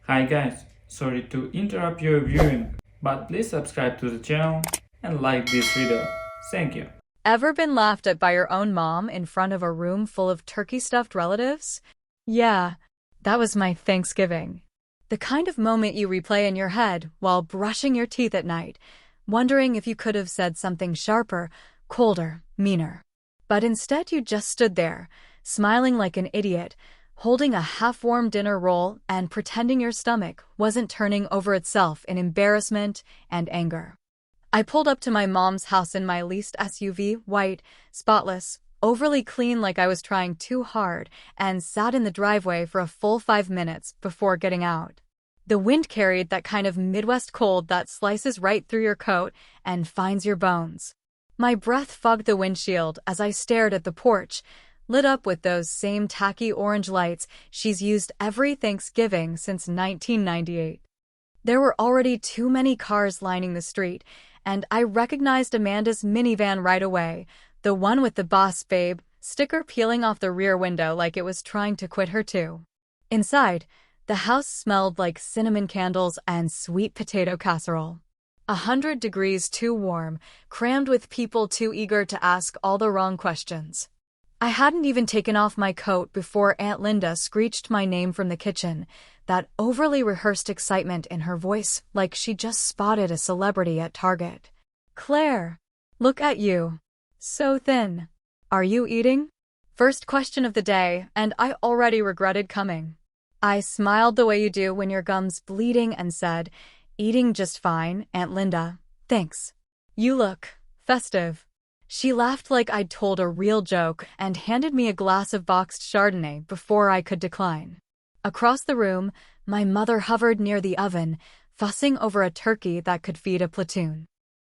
Hi guys, sorry to interrupt your viewing, but please subscribe to the channel and like this video. Thank you. Ever been laughed at by your own mom in front of a room full of turkey-stuffed relatives? Yeah, that was my Thanksgiving. The kind of moment you replay in your head while brushing your teeth at night, wondering if you could have said something sharper, colder, meaner. But instead you just stood there, smiling like an idiot, holding a half-warm dinner roll and pretending your stomach wasn't turning over itself in embarrassment and anger. I pulled up to my mom's house in my leased SUV, white, spotless, overly clean like I was trying too hard, and sat in the driveway for a full 5 minutes before getting out. The wind carried that kind of Midwest cold that slices right through your coat and finds your bones. My breath fogged the windshield as I stared at the porch, lit up with those same tacky orange lights she's used every Thanksgiving since 1998. There were already too many cars lining the street, and I recognized Amanda's minivan right away, the one with the "Boss Babe" sticker peeling off the rear window like it was trying to quit her too. Inside, the house smelled like cinnamon candles and sweet potato casserole. 100 degrees too warm, crammed with people too eager to ask all the wrong questions. I hadn't even taken off my coat before Aunt Linda screeched my name from the kitchen, that overly rehearsed excitement in her voice like she just spotted a celebrity at Target. "Claire, look at you. So thin. Are you eating?" First question of the day, and I already regretted coming. I smiled the way you do when your gum's bleeding and said, "Eating just fine, Aunt Linda. Thanks. You look festive." She laughed like I'd told a real joke and handed me a glass of boxed Chardonnay before I could decline. Across the room, my mother hovered near the oven, fussing over a turkey that could feed a platoon.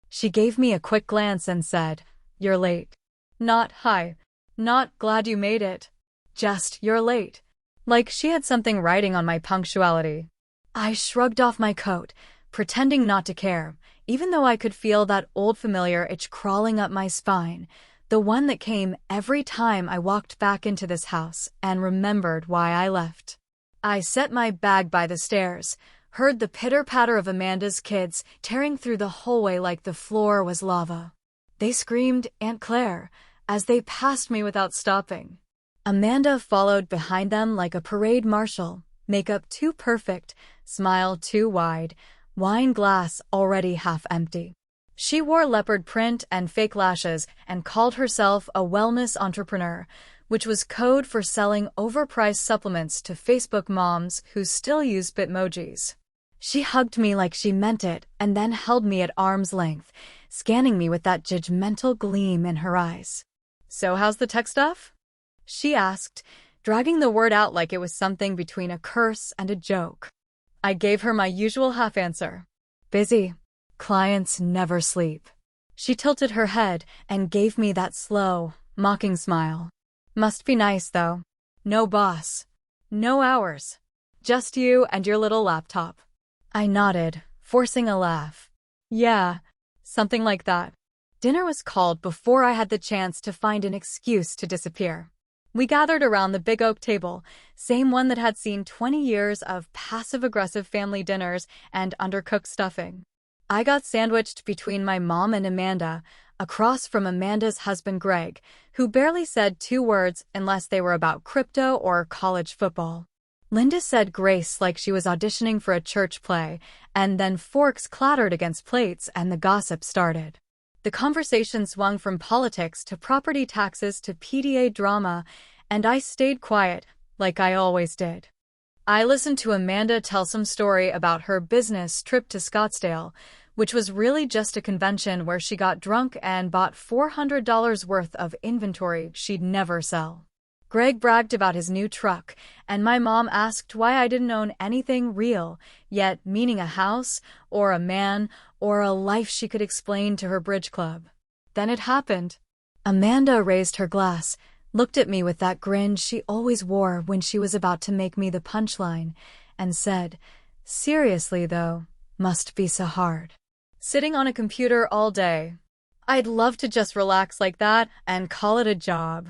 She gave me a quick glance and said, "You're late." Not "Hi. Not glad you made it." Just "You're late." Like she had something writing on my punctuality. I shrugged off my coat, pretending not to care, even though I could feel that old familiar itch crawling up my spine, the one that came every time I walked back into this house and remembered why I left. I set my bag by the stairs, heard the pitter-patter of Amanda's kids tearing through the hallway like the floor was lava. They screamed, "Aunt Claire," as they passed me without stopping. Amanda followed behind them like a parade marshal, makeup too perfect, smile too wide, wine glass already half empty. She wore leopard print and fake lashes and called herself a wellness entrepreneur, which was code for selling overpriced supplements to Facebook moms who still use Bitmojis. She hugged me like she meant it and then held me at arm's length, scanning me with that judgmental gleam in her eyes. "So how's the tech stuff?" she asked, dragging the word out like it was something between a curse and a joke. I gave her my usual half answer. "Busy. Clients never sleep." She tilted her head and gave me that slow, mocking smile. "Must be nice, though. No boss. No hours. Just you and your little laptop." I nodded, forcing a laugh. "Yeah, something like that." Dinner was called before I had the chance to find an excuse to disappear. We gathered around the big oak table, same one that had seen 20 years of passive-aggressive family dinners and undercooked stuffing. I got sandwiched between my mom and Amanda, across from Amanda's husband Greg, who barely said 2 words unless they were about crypto or college football. Linda said grace like she was auditioning for a church play, and then forks clattered against plates and the gossip started. The conversation swung from politics to property taxes to PDA drama, and I stayed quiet, like I always did. I listened to Amanda tell some story about her business trip to Scottsdale, which was really just a convention where she got drunk and bought $400 worth of inventory she'd never sell. Greg bragged about his new truck, and my mom asked why I didn't own anything real, yet meaning a house, or a man, or a life she could explain to her bridge club. Then it happened. Amanda raised her glass, looked at me with that grin she always wore when she was about to make me the punchline, and said, "Seriously, though, must be so hard. Sitting on a computer all day. I'd love to just relax like that and call it a job."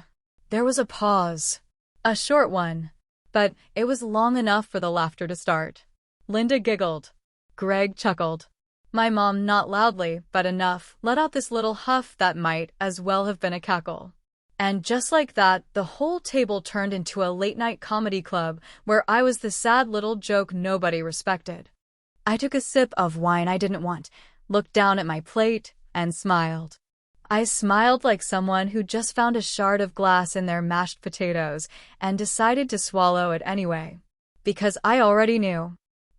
There was a pause. A short one, but it was long enough for the laughter to start. Linda giggled. Greg chuckled. My mom, not loudly, but enough, let out this little huff that might as well have been a cackle. And just like that, the whole table turned into a late-night comedy club where I was the sad little joke nobody respected. I took a sip of wine I didn't want, looked down at my plate, and smiled. I smiled like someone who just found a shard of glass in their mashed potatoes and decided to swallow it anyway. Because I already knew.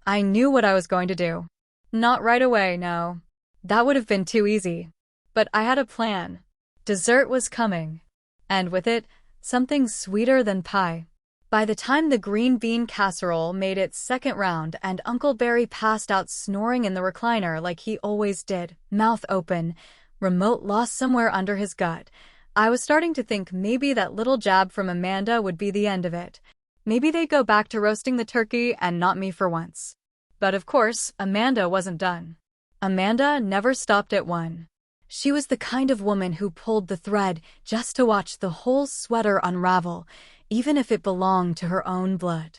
I knew what I was going to do. Not right away, no. That would have been too easy. But I had a plan. Dessert was coming. And with it, something sweeter than pie. By the time the green bean casserole made its second round and Uncle Barry passed out snoring in the recliner like he always did, mouth open, remote lost somewhere under his gut, I was starting to think maybe that little jab from Amanda would be the end of it. Maybe they'd go back to roasting the turkey and not me for once. But of course, Amanda wasn't done. Amanda never stopped at one. She was the kind of woman who pulled the thread just to watch the whole sweater unravel, even if it belonged to her own blood.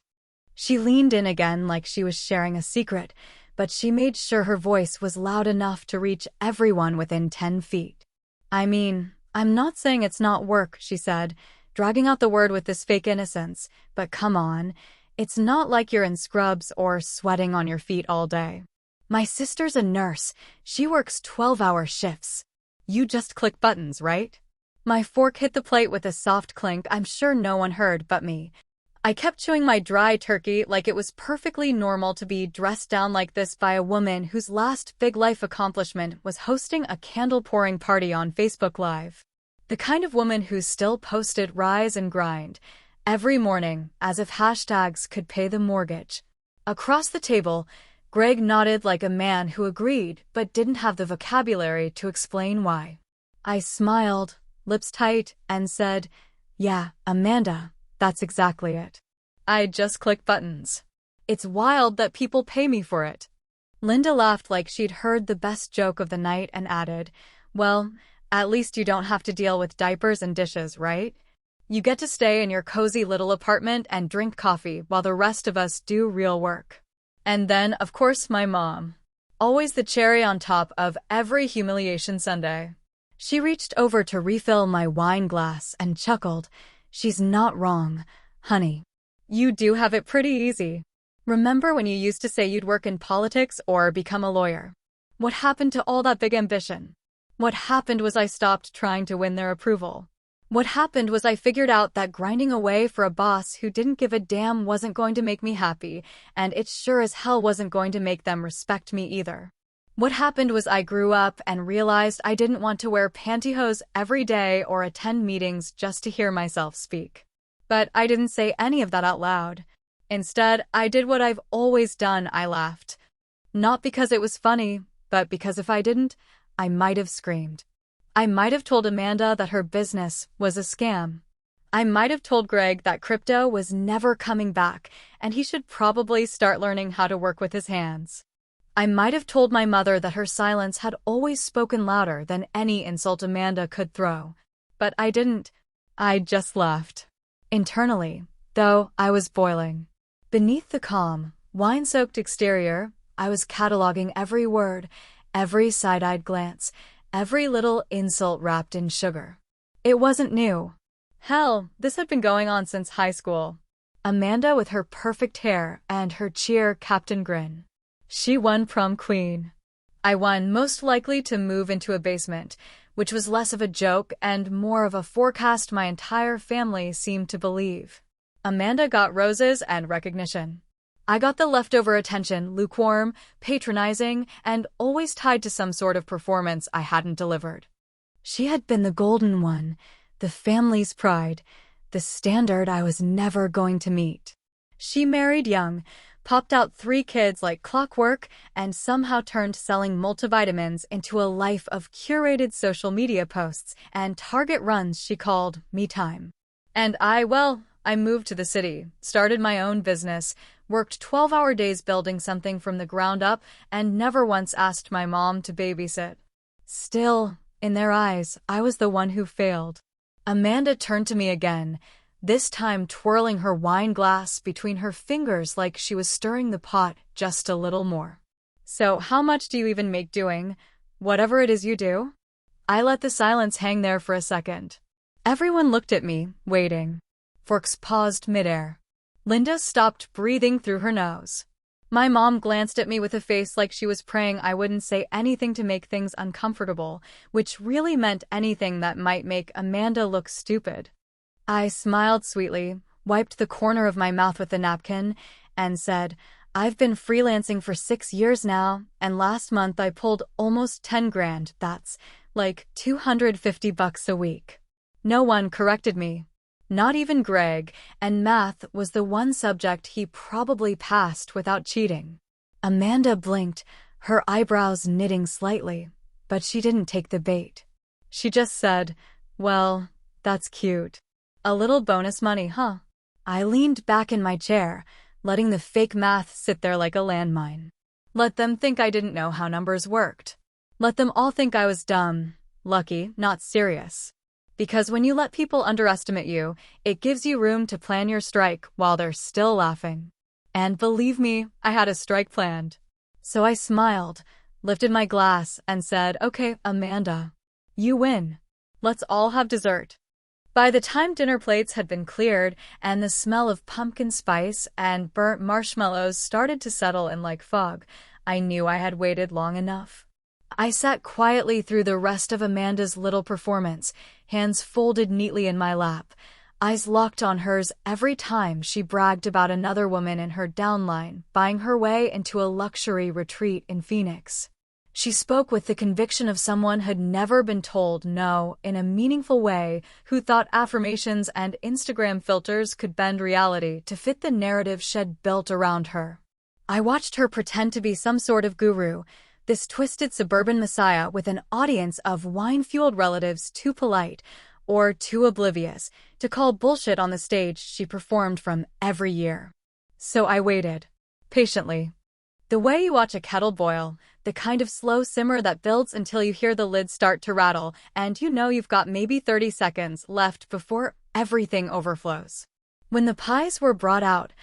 She leaned in again like she was sharing a secret, but she made sure her voice was loud enough to reach everyone within 10 feet. I mean, I'm not saying it's not work, she said, dragging out the word with this fake innocence, but come on, it's not like you're in scrubs or sweating on your feet all day. My sister's a nurse. She works 12-hour shifts. You just click buttons, right? My fork hit the plate with a soft clink I'm sure no one heard but me. I kept chewing my dry turkey like it was perfectly normal to be dressed down like this by a woman whose last big life accomplishment was hosting a candle-pouring party on Facebook Live. The kind of woman who still posted rise and grind every morning as if hashtags could pay the mortgage. Across the table, Greg nodded like a man who agreed but didn't have the vocabulary to explain why. I smiled, lips tight, and said, "Yeah, Amanda, that's exactly it. I just click buttons. It's wild that people pay me for it." Linda laughed like she'd heard the best joke of the night and added, "Well, at least you don't have to deal with diapers and dishes, right? You get to stay in your cozy little apartment and drink coffee while the rest of us do real work." And then, of course, my mom. Always the cherry on top of every humiliation sundae. She reached over to refill my wine glass and chuckled. "She's not wrong, honey. You do have it pretty easy. Remember when you used to say you'd work in politics or become a lawyer? What happened to all that big ambition? What happened was I stopped trying to win their approval. What happened was I figured out that grinding away for a boss who didn't give a damn wasn't going to make me happy, and it sure as hell wasn't going to make them respect me either. What happened was I grew up and realized I didn't want to wear pantyhose every day or attend meetings just to hear myself speak. But I didn't say any of that out loud. Instead, I did what I've always done. I laughed. Not because it was funny, but because if I didn't, I might have screamed. I might have told Amanda that her business was a scam. I might have told Greg that crypto was never coming back and he should probably start learning how to work with his hands. I might have told my mother that her silence had always spoken louder than any insult Amanda could throw. But I didn't. I just laughed. Internally, though, I was boiling. Beneath the calm, wine-soaked exterior, I was cataloging every word, every side-eyed glance, every little insult wrapped in sugar. It wasn't new. Hell, this had been going on since high school. Amanda with her perfect hair and her cheer captain grin. She won prom queen. I won most likely to move into a basement, which was less of a joke and more of a forecast my entire family seemed to believe. Amanda got roses and recognition. I got the leftover attention, lukewarm, patronizing, and always tied to some sort of performance I hadn't delivered. She had been the golden one, the family's pride, the standard I was never going to meet. She married young, popped out 3 kids like clockwork, and somehow turned selling multivitamins into a life of curated social media posts and Target runs she called me time. And I moved to the city, started my own business, worked 12-hour days building something from the ground up, and never once asked my mom to babysit. Still, in their eyes, I was the one who failed. Amanda turned to me again, this time twirling her wine glass between her fingers like she was stirring the pot just a little more. "So how much do you even make doing whatever it is you do?" I let the silence hang there for a second. Everyone looked at me, waiting. Forks paused midair. Linda stopped breathing through her nose. My mom glanced at me with a face like she was praying I wouldn't say anything to make things uncomfortable, which really meant anything that might make Amanda look stupid. I smiled sweetly, wiped the corner of my mouth with a napkin, and said, "I've been freelancing for 6 years now, and last month I pulled almost 10 grand. That's like $250 a week." No one corrected me. Not even Greg, and math was the one subject he probably passed without cheating. Amanda blinked, her eyebrows knitting slightly, but she didn't take the bait. She just said, "Well, that's cute. A little bonus money, huh?" I leaned back in my chair, letting the fake math sit there like a landmine. Let them think I didn't know how numbers worked. Let them all think I was dumb, lucky, not serious. Because when you let people underestimate you, it gives you room to plan your strike while they're still laughing. And believe me, I had a strike planned. So I smiled, lifted my glass, and said, "Okay, Amanda, you win. Let's all have dessert." By the time dinner plates had been cleared and the smell of pumpkin spice and burnt marshmallows started to settle in like fog, I knew I had waited long enough. I sat quietly through the rest of Amanda's little performance, hands folded neatly in my lap, eyes locked on hers every time she bragged about another woman in her downline buying her way into a luxury retreat in Phoenix. She spoke with the conviction of someone who'd never been told no in a meaningful way, who thought affirmations and Instagram filters could bend reality to fit the narrative she'd built around her. I watched her pretend to be some sort of guru, this twisted suburban messiah with an audience of wine-fueled relatives too polite or too oblivious to call bullshit on the stage she performed from every year. So I waited, patiently. The way you watch a kettle boil, the kind of slow simmer that builds until you hear the lid start to rattle and you know you've got maybe 30 seconds left before everything overflows. When the pies were brought out,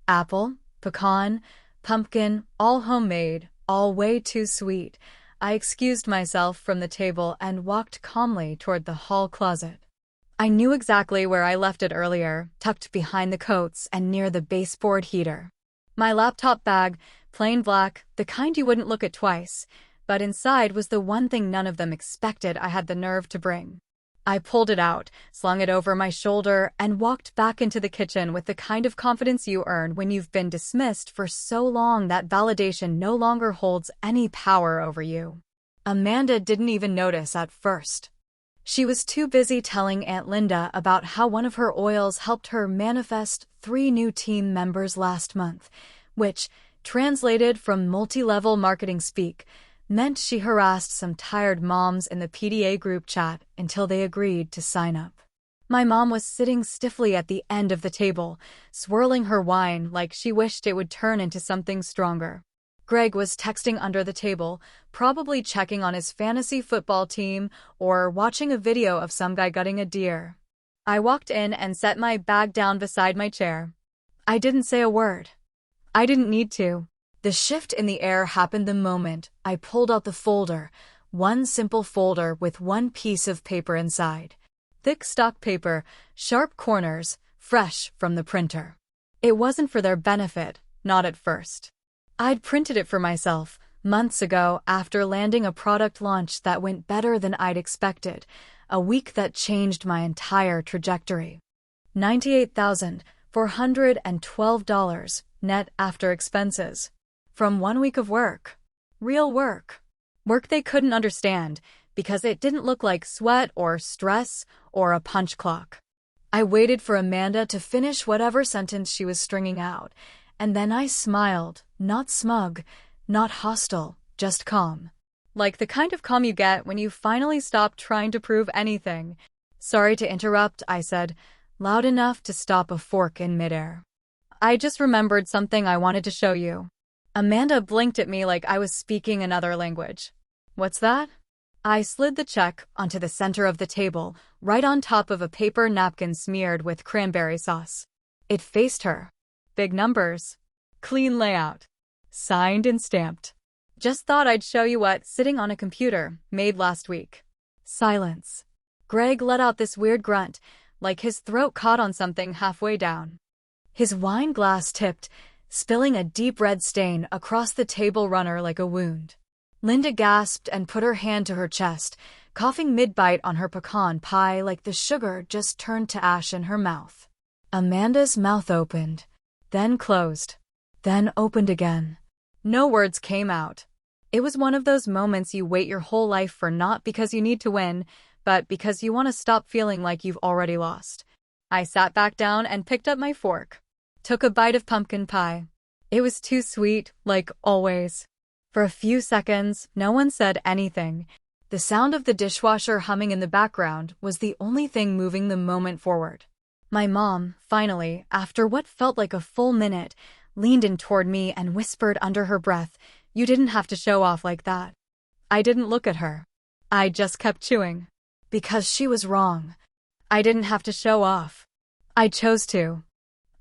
apple, pecan, pumpkin, all homemade, all way too sweet, I excused myself from the table and walked calmly toward the hall closet. I knew exactly where I left it earlier, tucked behind the coats and near the baseboard heater. My laptop bag, plain black, the kind you wouldn't look at twice, but inside was the one thing none of them expected I had the nerve to bring. I pulled it out, slung it over my shoulder, and walked back into the kitchen with the kind of confidence you earn when you've been dismissed for so long that validation no longer holds any power over you. Amanda didn't even notice at first. She was too busy telling Aunt Linda about how one of her oils helped her manifest 3 new team members last month, which, translated from multi-level marketing speak, meant she harassed some tired moms in the PDA group chat until they agreed to sign up. My mom was sitting stiffly at the end of the table, swirling her wine like she wished it would turn into something stronger. Greg was texting under the table, probably checking on his fantasy football team or watching a video of some guy gutting a deer. I walked in and set my bag down beside my chair. I didn't say a word. I didn't need to. The shift in the air happened the moment I pulled out the folder, one simple folder with one piece of paper inside. Thick stock paper, sharp corners, fresh from the printer. It wasn't for their benefit, not at first. I'd printed it for myself, months ago after landing a product launch that went better than I'd expected, a week that changed my entire trajectory. $98,412 net after expenses. From 1 week of work. Real work. Work they couldn't understand because it didn't look like sweat or stress or a punch clock. I waited for Amanda to finish whatever sentence she was stringing out, and then I smiled, not smug, not hostile, just calm. Like the kind of calm you get when you finally stop trying to prove anything. "Sorry to interrupt," I said, loud enough to stop a fork in midair. "I just remembered something I wanted to show you." Amanda blinked at me like I was speaking another language. "What's that?" I slid the check onto the center of the table, right on top of a paper napkin smeared with cranberry sauce. It faced her. Big numbers. Clean layout. Signed and stamped. Just thought I'd show you what sitting on a computer made last week. Silence. Greg let out this weird grunt, like his throat caught on something halfway down. His wine glass tipped, spilling a deep red stain across the table runner like a wound. Linda gasped and put her hand to her chest, coughing mid-bite on her pecan pie like the sugar just turned to ash in her mouth. Amanda's mouth opened, then closed, then opened again. No words came out. It was one of those moments you wait your whole life for, not because you need to win, but because you want to stop feeling like you've already lost. I sat back down and picked up my fork. Took a bite of pumpkin pie. It was too sweet, like always. For a few seconds, no one said anything. The sound of the dishwasher humming in the background was the only thing moving the moment forward. My mom, finally, after what felt like a full minute, leaned in toward me and whispered under her breath, "You didn't have to show off like that." I didn't look at her. I just kept chewing. Because she was wrong. I didn't have to show off. I chose to.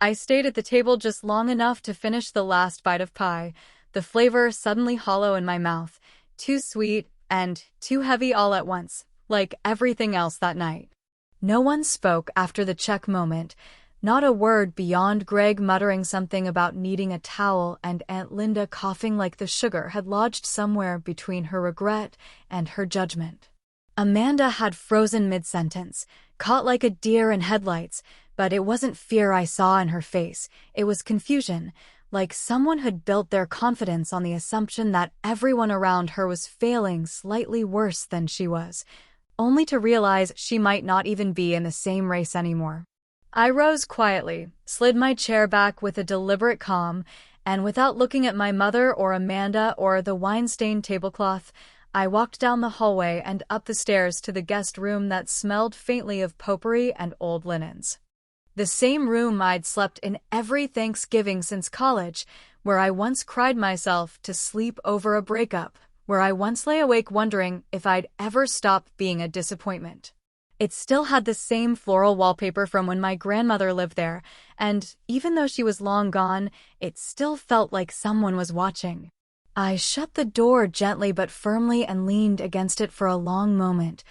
I stayed at the table just long enough to finish the last bite of pie, the flavor suddenly hollow in my mouth, too sweet and too heavy all at once, like everything else that night. No one spoke after the check moment, not a word beyond Greg muttering something about needing a towel and Aunt Linda coughing like the sugar had lodged somewhere between her regret and her judgment. Amanda had frozen mid-sentence, caught like a deer in headlights, but it wasn't fear I saw in her face, it was confusion, like someone had built their confidence on the assumption that everyone around her was failing slightly worse than she was, only to realize she might not even be in the same race anymore. I rose quietly, slid my chair back with a deliberate calm, and without looking at my mother or Amanda or the wine-stained tablecloth, I walked down the hallway and up the stairs to the guest room that smelled faintly of potpourri and old linens. The same room I'd slept in every Thanksgiving since college, where I once cried myself to sleep over a breakup, where I once lay awake wondering if I'd ever stop being a disappointment. It still had the same floral wallpaper from when my grandmother lived there, and even though she was long gone, it still felt like someone was watching. I shut the door gently but firmly and leaned against it for a long moment,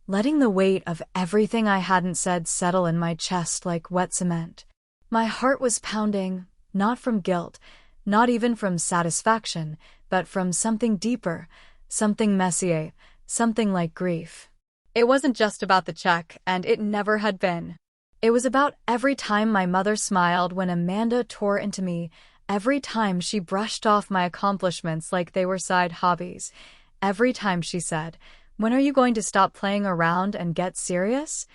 letting the weight of everything I hadn't said settle in my chest like wet cement. My heart was pounding, not from guilt, not even from satisfaction, but from something deeper, something messier, something like grief. It wasn't just about the check, and it never had been. It was about every time my mother smiled when Amanda tore into me, every time she brushed off my accomplishments like they were side hobbies, every time she said, "When are you going to stop playing around and get serious?"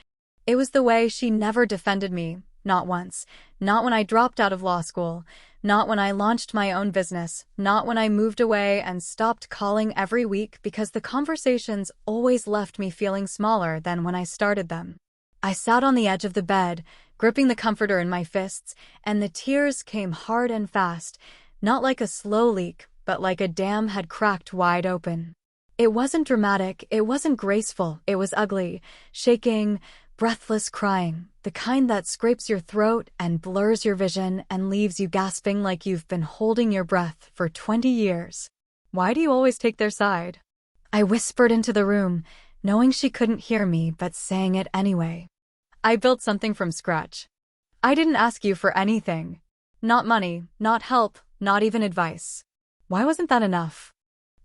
It was the way she never defended me, not once, not when I dropped out of law school, not when I launched my own business, not when I moved away and stopped calling every week because the conversations always left me feeling smaller than when I started them. I sat on the edge of the bed, gripping the comforter in my fists, and the tears came hard and fast, not like a slow leak, but like a dam had cracked wide open. It wasn't dramatic, it wasn't graceful, it was ugly, shaking, breathless crying, the kind that scrapes your throat and blurs your vision and leaves you gasping like you've been holding your breath for 20 years. "Why do you always take their side?" I whispered into the room, knowing she couldn't hear me but saying it anyway. "I built something from scratch. I didn't ask you for anything. Not money, not help, not even advice. Why wasn't that enough?"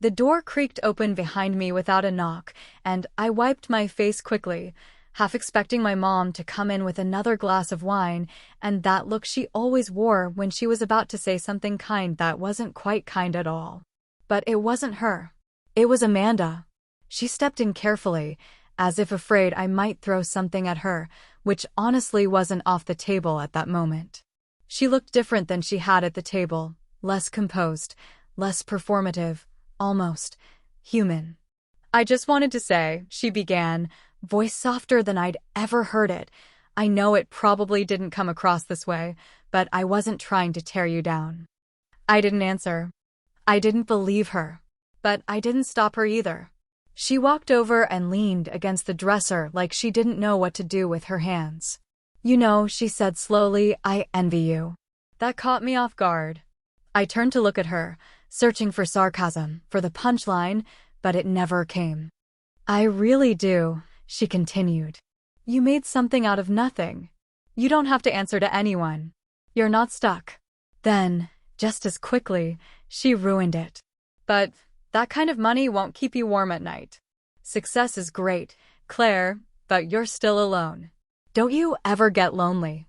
The door creaked open behind me without a knock, and I wiped my face quickly, half expecting my mom to come in with another glass of wine and that look she always wore when she was about to say something kind that wasn't quite kind at all. But it wasn't her. It was Amanda. She stepped in carefully, as if afraid I might throw something at her, which honestly wasn't off the table at that moment. She looked different than she had at the table, less composed, less performative, almost human. "I just wanted to say," she began, voice softer than I'd ever heard it. "I know it probably didn't come across this way, but I wasn't trying to tear you down." I didn't answer. I didn't believe her. But I didn't stop her either. She walked over and leaned against the dresser like she didn't know what to do with her hands. "You know," she said slowly, "I envy you." That caught me off guard. I turned to look at her, searching for sarcasm, for the punchline, but it never came. "I really do," she continued. "You made something out of nothing. You don't have to answer to anyone. You're not stuck." Then, just as quickly, she ruined it. "But that kind of money won't keep you warm at night. Success is great, Claire, but you're still alone. Don't you ever get lonely?"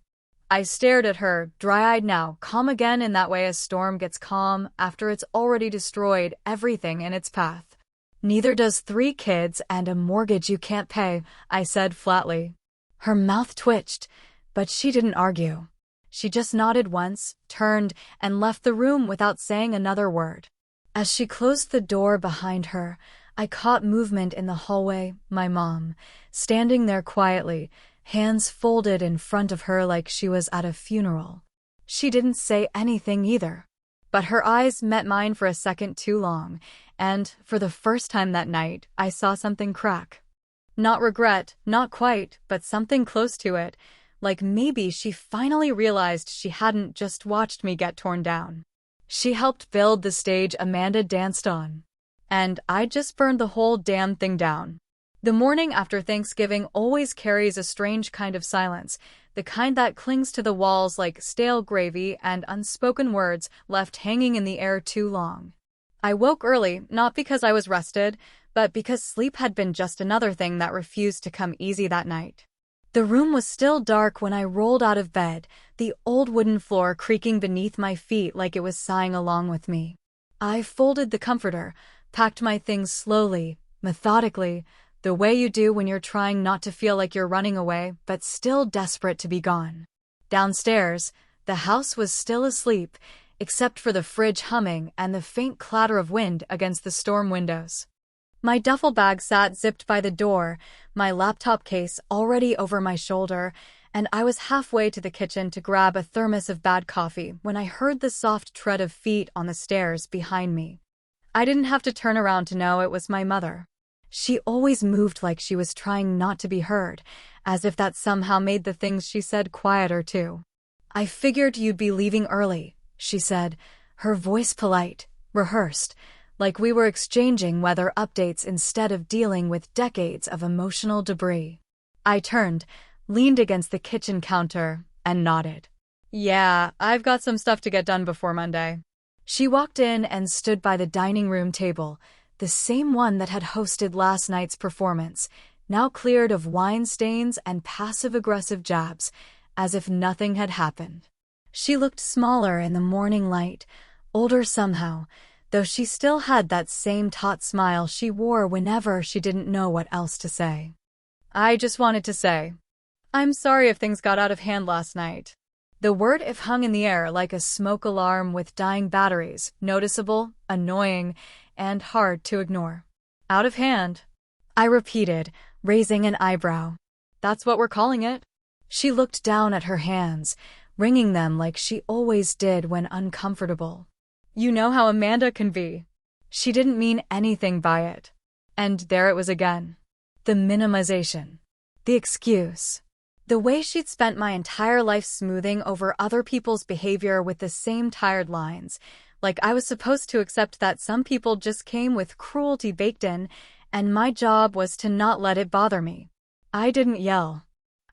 I stared at her, dry-eyed now, calm again in that way a storm gets calm after it's already destroyed everything in its path. "Neither does 3 kids and a mortgage you can't pay," I said flatly. Her mouth twitched, but she didn't argue. She just nodded once, turned, and left the room without saying another word. As she closed the door behind her, I caught movement in the hallway, my mom, standing there quietly, hands folded in front of her like she was at a funeral. She didn't say anything either, but her eyes met mine for a second too long, and, for the first time that night, I saw something crack. Not regret, not quite, but something close to it, like maybe she finally realized she hadn't just watched me get torn down. She helped build the stage Amanda danced on. And I'd just burned the whole damn thing down. The morning after Thanksgiving always carries a strange kind of silence, the kind that clings to the walls like stale gravy and unspoken words left hanging in the air too long. I woke early, not because I was rested, but because sleep had been just another thing that refused to come easy that night. The room was still dark when I rolled out of bed, the old wooden floor creaking beneath my feet like it was sighing along with me. I folded the comforter, packed my things slowly, methodically, the way you do when you're trying not to feel like you're running away, but still desperate to be gone. Downstairs, the house was still asleep, except for the fridge humming and the faint clatter of wind against the storm windows. My duffel bag sat zipped by the door, my laptop case already over my shoulder, and I was halfway to the kitchen to grab a thermos of bad coffee when I heard the soft tread of feet on the stairs behind me. I didn't have to turn around to know it was my mother. She always moved like she was trying not to be heard, as if that somehow made the things she said quieter too. "I figured you'd be leaving early," she said, her voice polite, rehearsed, like we were exchanging weather updates instead of dealing with decades of emotional debris. I turned, leaned against the kitchen counter, and nodded. "Yeah, I've got some stuff to get done before Monday." She walked in and stood by the dining room table, the same one that had hosted last night's performance, now cleared of wine stains and passive-aggressive jabs, as if nothing had happened. She looked smaller in the morning light, older somehow, though she still had that same taut smile she wore whenever she didn't know what else to say. "I just wanted to say, I'm sorry if things got out of hand last night." The word "if" hung in the air like a smoke alarm with dying batteries, noticeable, annoying, and hard to ignore. "Out of hand," I repeated, raising an eyebrow. "That's what we're calling it." She looked down at her hands, wringing them like she always did when uncomfortable. "You know how Amanda can be." She didn't mean anything by it. And there it was again. The minimization. The excuse. The way she'd spent my entire life smoothing over other people's behavior with the same tired lines, like I was supposed to accept that some people just came with cruelty baked in, and my job was to not let it bother me. I didn't yell.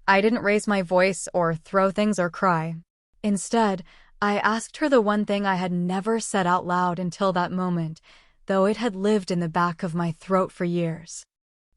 I didn't raise my voice or throw things or cry. Instead, I asked her the one thing I had never said out loud until that moment, though it had lived in the back of my throat for years.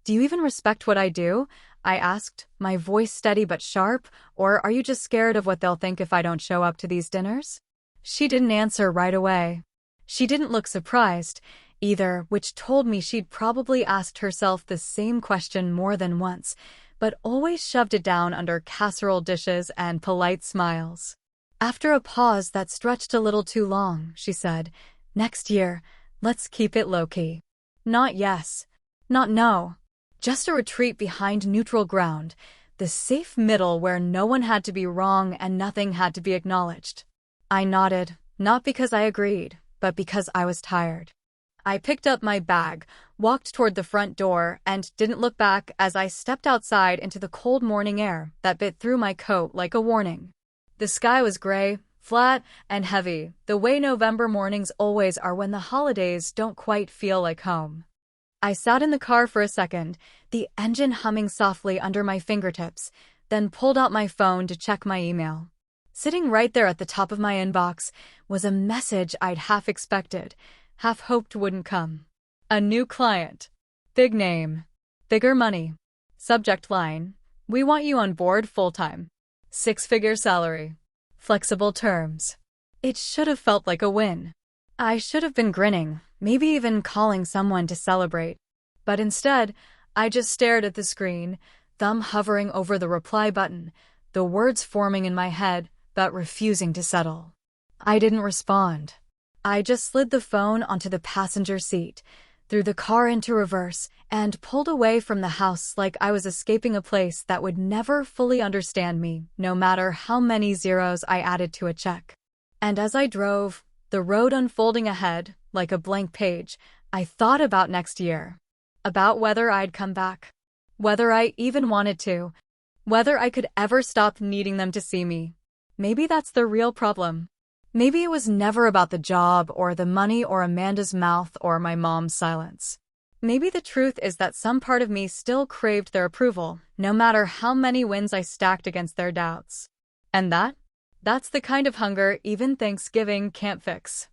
"Do you even respect what I do?" I asked, my voice steady but sharp, "or are you just scared of what they'll think if I don't show up to these dinners?" She didn't answer right away. She didn't look surprised, either, which told me she'd probably asked herself the same question more than once, but always shoved it down under casserole dishes and polite smiles. After a pause that stretched a little too long, she said, "Next year, let's keep it low-key. Not yes, not no. Just a retreat behind neutral ground, the safe middle where no one had to be wrong and nothing had to be acknowledged." I nodded, not because I agreed, but because I was tired. I picked up my bag, walked toward the front door, and didn't look back as I stepped outside into the cold morning air that bit through my coat like a warning. The sky was gray, flat, and heavy, the way November mornings always are when the holidays don't quite feel like home. I sat in the car for a second, the engine humming softly under my fingertips, then pulled out my phone to check my email. Sitting right there at the top of my inbox was a message I'd half expected, half hoped wouldn't come. A new client. Big name. Bigger money. Subject line: we want you on board full-time. 6-figure salary. Flexible terms. It should have felt like a win. I should have been grinning, maybe even calling someone to celebrate. But instead, I just stared at the screen, thumb hovering over the reply button, the words forming in my head, but refusing to settle. I didn't respond. I just slid the phone onto the passenger seat, threw the car into reverse, and pulled away from the house like I was escaping a place that would never fully understand me, no matter how many zeros I added to a check. And as I drove, the road unfolding ahead, like a blank page, I thought about next year. About whether I'd come back. Whether I even wanted to. Whether I could ever stop needing them to see me. Maybe that's the real problem. Maybe it was never about the job or the money or Amanda's mouth or my mom's silence. Maybe the truth is that some part of me still craved their approval, no matter how many wins I stacked against their doubts. And that's the kind of hunger even Thanksgiving can't fix.